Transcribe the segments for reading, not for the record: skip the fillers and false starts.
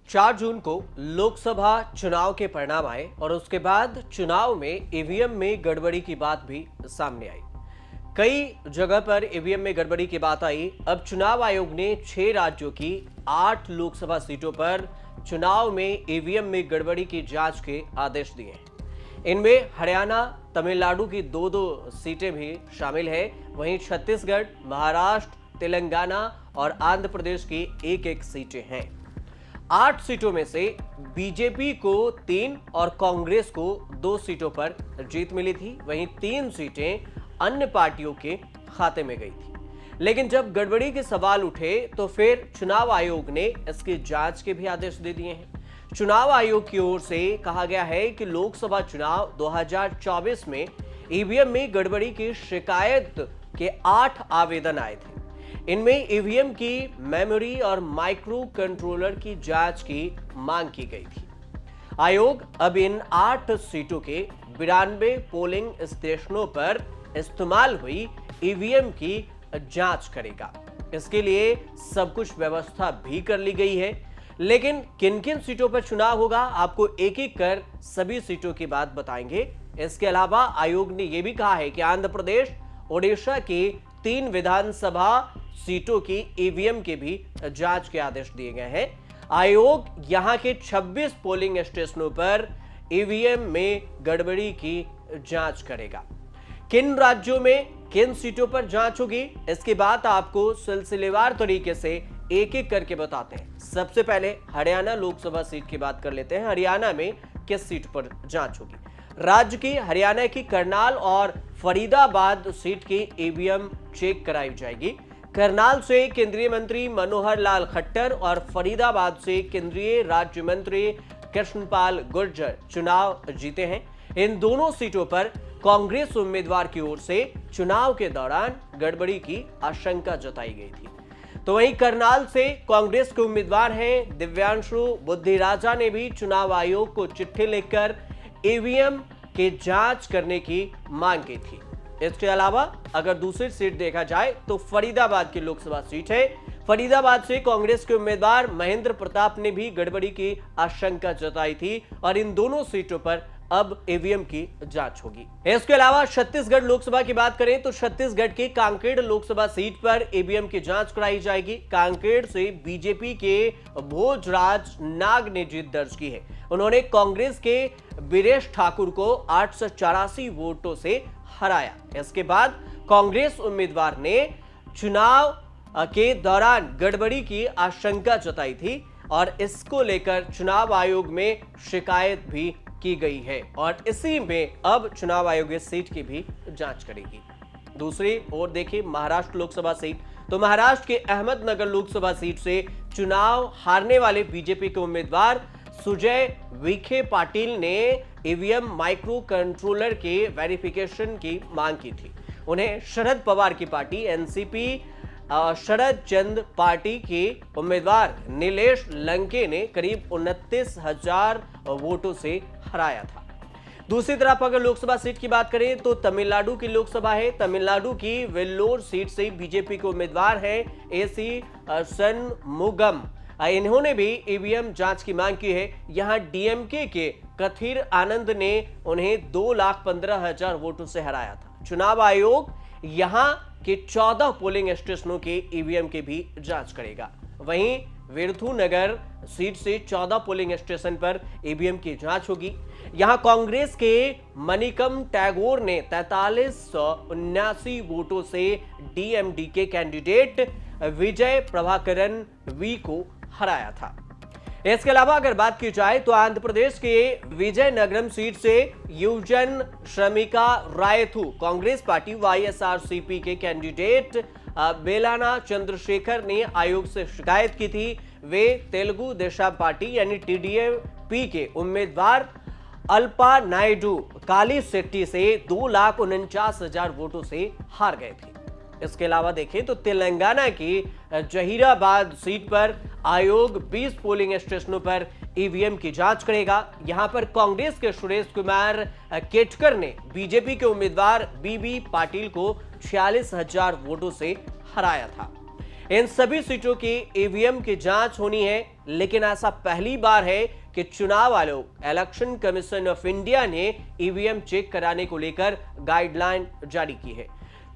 4 जून को लोकसभा चुनाव के परिणाम आए और उसके बाद चुनाव में ईवीएम में गड़बड़ी की बात भी सामने आई। कई जगह पर ईवीएम में गड़बड़ी की बात आई। अब चुनाव आयोग ने 6 राज्यों की 8 लोकसभा सीटों पर चुनाव में ईवीएम में गड़बड़ी की जांच के आदेश दिए हैं। इनमें हरियाणा, तमिलनाडु की 2-2 सीटें भी शामिल है। वहीं छत्तीसगढ़, महाराष्ट्र, तेलंगाना और आंध्र प्रदेश की 1-1 सीटें हैं। 8 सीटों में से बीजेपी को 3 और कांग्रेस को 2 सीटों पर जीत मिली थी। वहीं 3 सीटें अन्य पार्टियों के खाते में गई थी। लेकिन जब गड़बड़ी के सवाल उठे तो फिर चुनाव आयोग ने इसकी जांच के भी आदेश दे दिए हैं। चुनाव आयोग की ओर से कहा गया है कि लोकसभा चुनाव 2024 में ईवीएम में गड़बड़ी की शिकायत के 8 आवेदन आए थे। इनमें ईवीएम की मेमोरी और माइक्रो कंट्रोलर की जांच की मांग की गई थी। आयोग अब इन 8 सीटों के 92 पोलिंग स्टेशनों पर इस्तेमाल हुई ईवीएम की जांच करेगा। इसके लिए सब कुछ व्यवस्था भी कर ली गई है। लेकिन किन किन सीटों पर चुनाव होगा, आपको एक एक कर सभी सीटों की बात बताएंगे। इसके अलावा आयोग ने यह भी कहा है कि आंध्र प्रदेश, ओडिशा की 3 विधानसभा सीटों की ईवीएम के भी जांच के आदेश दिए गए हैं। आयोग यहां के 26 पोलिंग स्टेशनों पर ईवीएम में गड़बड़ी की जांच करेगा। किन राज्यों में किन सीटों पर जांच होगी, इसकी बात आपको सिलसिलेवार तरीके से एक एक करके बताते हैं। सबसे पहले हरियाणा लोकसभा सीट की बात कर लेते हैं। हरियाणा में किस सीट पर जांच होगी? राज्य की हरियाणा की करनाल और फरीदाबाद सीट की ईवीएम चेक कराई जाएगी। करनाल से केंद्रीय मंत्री मनोहर लाल खट्टर और फरीदाबाद से केंद्रीय राज्य मंत्री कृष्णपाल गुर्जर चुनाव जीते हैं। इन दोनों सीटों पर कांग्रेस उम्मीदवार की ओर से चुनाव के दौरान गड़बड़ी की आशंका जताई गई थी। तो वहीं करनाल से कांग्रेस के उम्मीदवार हैं दिव्यांशु बुद्धिराजा ने भी चुनाव आयोग को चिट्ठी लिखकर ईवीएम की जांच करने की मांग की थी। इसके अलावा अगर दूसरी सीट देखा जाए तो फरीदाबाद की लोकसभा सीट है। फरीदाबाद से कांग्रेस के उम्मीदवार महेंद्र प्रताप ने भी गड़बड़ी की आशंका जताई थी और इन दोनों सीटों पर अब ईवीएम की जांच होगी। इसके अलावा छत्तीसगढ़ लोकसभा की बात करें तो छत्तीसगढ़ की कांकेर लोकसभा सीट पर ईवीएम की जांच कराई जाएगी। कांकेर से बीजेपी के भोजराज नाग ने जीत दर्ज की है। उन्होंने कांग्रेस के बीरेश ठाकुर को 884 वोटों से हराया। इसके बाद कांग्रेस उम्मीदवार ने चुनाव के दौरान गड़बड़ी की आशंका जताई थी और इसको लेकर चुनाव आयोग में शिकायत भी की गई है और इसी में अब चुनाव आयोग इस सीट की भी जांच करेगी। दूसरी ओर देखिए महाराष्ट्र लोकसभा सीट, तो महाराष्ट्र के अहमदनगर लोकसभा सीट से चुनाव हारने वाले बीजेपी के उम्मीदवार सुजय विखे पाटिल ने ईवीएम माइक्रो कंट्रोलर के वेरिफिकेशन की मांग की थी। उन्हें शरद पवार की पार्टी एनसीपी शरद चंद पार्टी के उम्मीदवार नीलेश लंके ने करीब 29,000 वोटों से हराया था। दूसरी तरफ अगर लोकसभा सीट की बात करें तो तमिलनाडु की लोकसभा है। तमिलनाडु की वेल्लोर सीट से बीजेपी के उम्मीदवार हैं एसी सनमुगम। इन्होंने भी ईवीएम जांच की मांग की है। यहां डीएमके के कथिर आनंद ने उन्हें 2,15,000 वोटों से हराया था। चुनाव आयोग यहां के 14 पोलिंग स्टेशनों के ईवीएम की भी जांच करेगा। वहीं विरुधुनगर सीट से 14 पोलिंग स्टेशन पर ईवीएम की जांच होगी। यहां कांग्रेस के मणिकम टैगोर ने 4379 वोटों से डीएमडीके कैंडिडेट विजय प्रभाकरन वी को हराया था। इसके अलावा अगर बात की जाए तो आंध्र प्रदेश के विजयनगरम सीट से यूजन श्रमिका रायथू कांग्रेस पार्टी वाईएसआरसीपी के कैंडिडेट बेलाना चंद्रशेखर ने आयोग से शिकायत की थी। वे तेलुगु देशम पार्टी यानी टीडीपी के उम्मीदवार अल्पा नायडू काली सेट्टी से 2,49,000 वोटों से हार गए थे। इसके अलावा देखें तो तेलंगाना की जहीराबाद सीट पर आयोग 20 पोलिंग स्टेशनों पर ईवीएम की जांच करेगा। यहां पर कांग्रेस के सुरेश कुमार केटकर ने बीजेपी के उम्मीदवार बीबी पाटिल को 46,000 वोटों से हराया था। इन सभी सीटों की ईवीएम की जांच होनी है। लेकिन ऐसा पहली बार है कि चुनाव आयोग इलेक्शन कमीशन ऑफ इंडिया ने ईवीएम चेक कराने को लेकर गाइडलाइन जारी की है।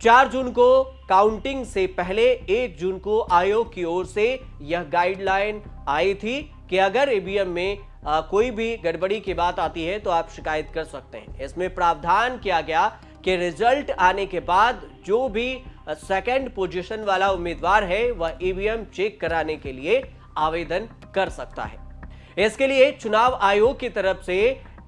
4 जून को काउंटिंग से पहले 1 जून को आयोग की ओर से यह गाइडलाइन आई थी कि अगर ईवीएम में कोई भी गड़बड़ी की बात आती है तो आप शिकायत कर सकते हैं। इसमें प्रावधान किया गया कि रिजल्ट आने के बाद जो भी सेकंड पोजीशन वाला उम्मीदवार है वह ईवीएम चेक कराने के लिए आवेदन कर सकता है। इसके लिए चुनाव आयोग की तरफ से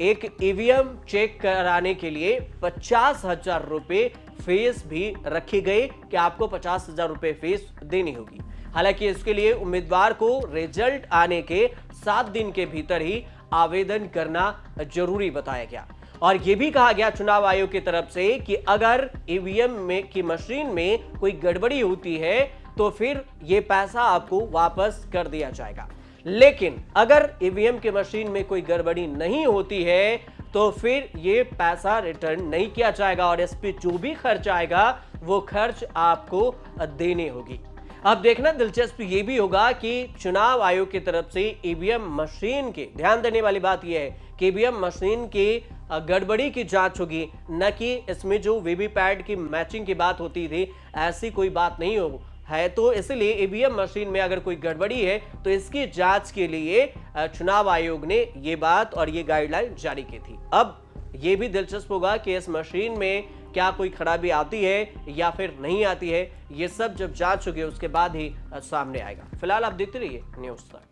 एक ईवीएम चेक कराने के लिए 50,000 रुपए फीस भी रखी गई कि आपको 50,000 रुपए फीस देनी होगी। हालांकि इसके लिए उम्मीदवार को रिजल्ट आने के 7 दिन के भीतर ही आवेदन करना जरूरी बताया गया। और यह भी कहा गया चुनाव आयोग की तरफ से कि अगर ईवीएम में की मशीन में कोई गड़बड़ी होती है तो फिर यह पैसा आपको वापस कर दिया जाएगा। लेकिन अगर ईवीएम की मशीन में कोई गड़बड़ी नहीं होती है तो फिर यह पैसा रिटर्न नहीं किया जाएगा और इस पे जो भी खर्च आएगा वो खर्च आपको देने होगी। अब देखना दिलचस्प ये भी होगा कि चुनाव आयोग की तरफ से ईवीएम मशीन के, ध्यान देने वाली बात यह है कि ईवीएम मशीन की गड़बड़ी की जांच होगी, न कि इसमें जो वीवीपैट की मैचिंग की बात होती थी ऐसी कोई बात नहीं हो है। तो इसलिए ईवीएम मशीन में अगर कोई गड़बड़ी है तो इसकी जांच के लिए चुनाव आयोग ने ये बात और ये गाइडलाइन जारी की थी। अब ये भी दिलचस्प होगा कि इस मशीन में क्या कोई खराबी आती है या फिर नहीं आती है, ये सब जब जांच होगी उसके बाद ही सामने आएगा। फिलहाल आप देखते रहिए न्यूज़ तक।